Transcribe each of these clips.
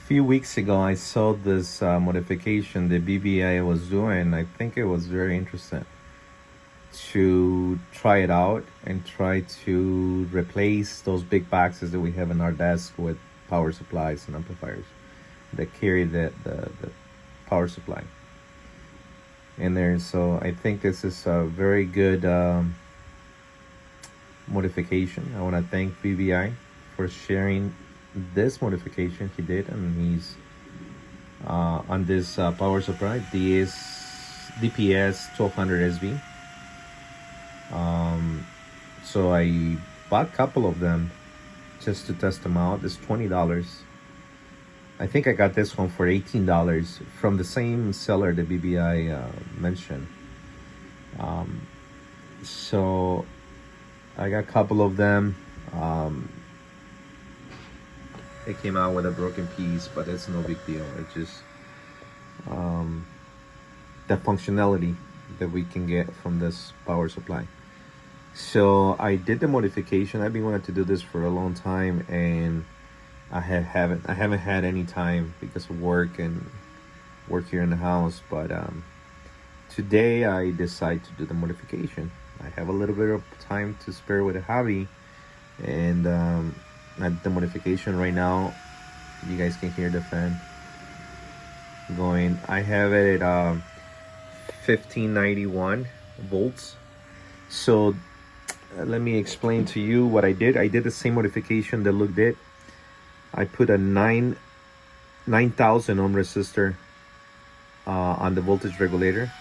few weeks ago, I saw this modification the BBI was doing. I think it was very interesting to try it out and try to replace those big boxes that we have in our desk with power supplies and amplifiers that carry the power supply in there. So I think this is a very good modification. I want to thank BBI for sharing this modification he did, and he's on this power supply DPS-1200SB. So I bought a couple of them just to test them out. It's $20. I think I got this one for $18 from the same seller that BBI mentioned. So I got a couple of them. It came out with a broken piece, but it's no big deal. It's just the functionality that we can get from this power supply. So I did the modification. I've been wanting to do this for a long time, and I haven't had any time because of work here in the house. But today I decided to do the modification. I have a little bit of time to spare with a hobby, and at the modification right now. You guys can hear the fan going. I have it at 1591 volts. So let me explain to you what I did. I did the same modification that Luke did. I put a 9,000 ohm resistor on the voltage regulator,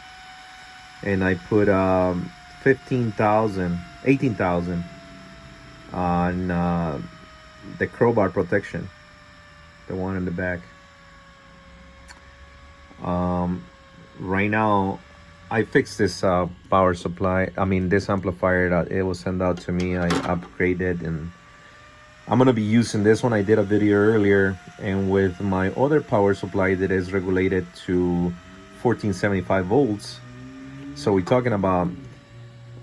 and I put 18,000 on the crowbar protection, the one in the back. Right now I fixed this power supply, this amplifier that it was sent out to me. I upgraded, and I'm gonna be using this one. I did a video earlier, and with my other power supply that is regulated to 1475 volts, so we're talking about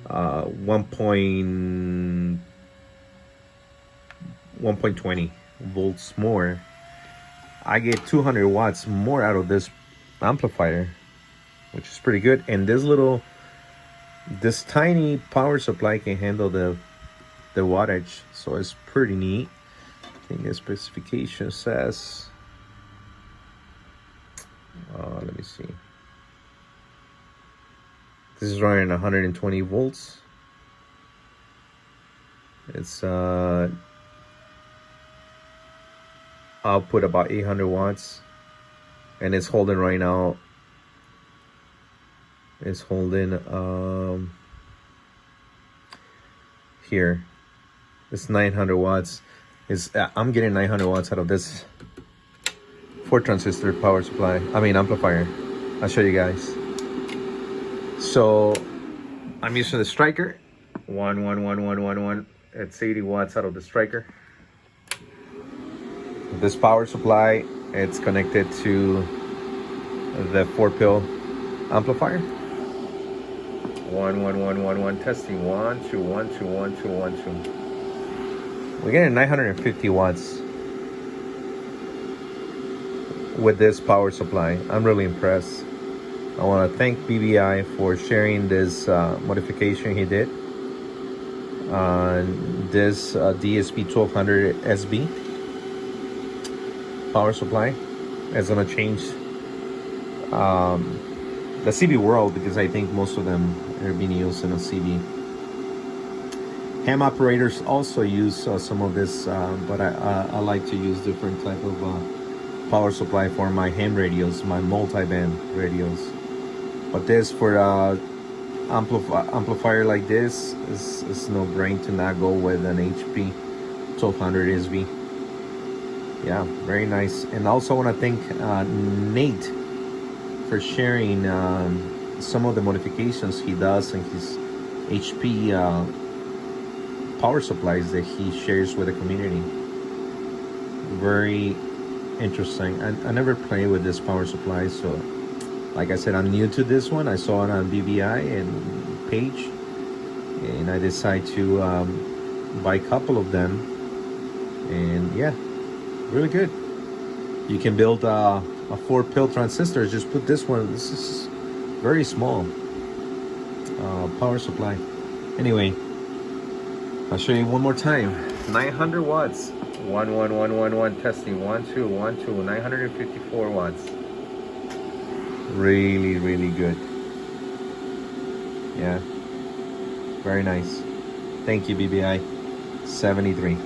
1.20 volts more. I get 200 watts more out of this amplifier, which is pretty good. And this tiny power supply can handle the wattage, so it's pretty neat. I think the specification says, let me see. This is running 120 volts. It's output about 800 watts, and it's holding right now. It's holding here. It's 900 watts. I'm getting 900 watts out of this 4 transistor power supply. Amplifier. I'll show you guys. So I'm using the striker. One. It's 80 watts out of the striker. This power supply, it's connected to the 4-pill amplifier. One. Testing. 1, 2, 1, 2, 1, 2, 1, 2. We're getting 950 watts with this power supply. I'm really impressed. I want to thank BBI for sharing this modification he did on this DSP-1200SB power supply. It's gonna change the CB world, because I think most of them are being used in a CB. Ham operators also use some of this, but I like to use different type of power supply for my ham radios, my multi-band radios. But this for amplifier like this is no brain to not go with an HP 1200SB. Yeah, very nice. And also want to thank Nate for sharing some of the modifications he does in his HP power supplies that he shares with the community. Very interesting. I never played with this power supply, so like I said, I'm new to this one. I saw it on BBI and page, and I decided to buy a couple of them, and yeah, really good. You can build a 4-pill transistor. Just put this one. This is very small power supply. Anyway, I'll show you one more time. 900 watts. 1 1 1 1 1 testing. 1 2 1 2. 954 watts. Really good. Yeah, very nice. Thank you, BBI 73.